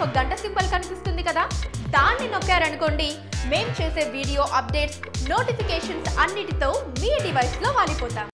ఒక గంట సింబల్ కనిపిస్తుంది కదా, దాన్ని నొక్కారనుకోండి మేము చేసే వీడియో అప్డేట్స్, నోటిఫికేషన్స్ అన్నిటితో మీ డివైస్లో వాలిపోతాం.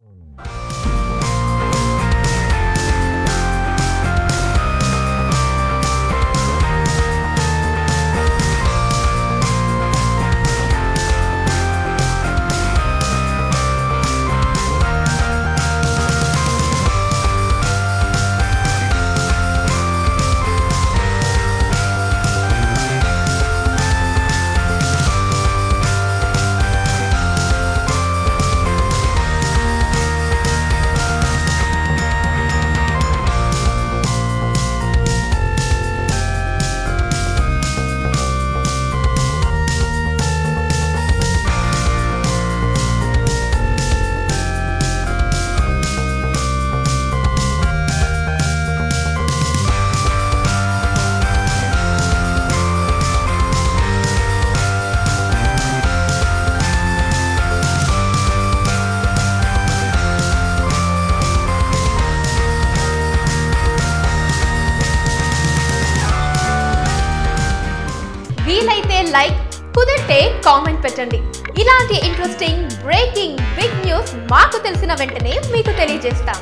వీలైతే లైక్, కుదిరితే కామెంట్ పెట్టండి. ఇలాంటి ఇంట్రెస్టింగ్ బ్రేకింగ్ బిగ్ న్యూస్ మాకు తెలిసిన వెంటనే మీకు తెలియజేస్తాం.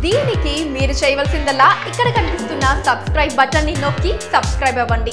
దీనికి మీరు చేయవలసిందల్లా ఇక్కడ కనిపిస్తున్న సబ్స్క్రైబ్ బటన్ని నొక్కి సబ్స్క్రైబ్ అవ్వండి.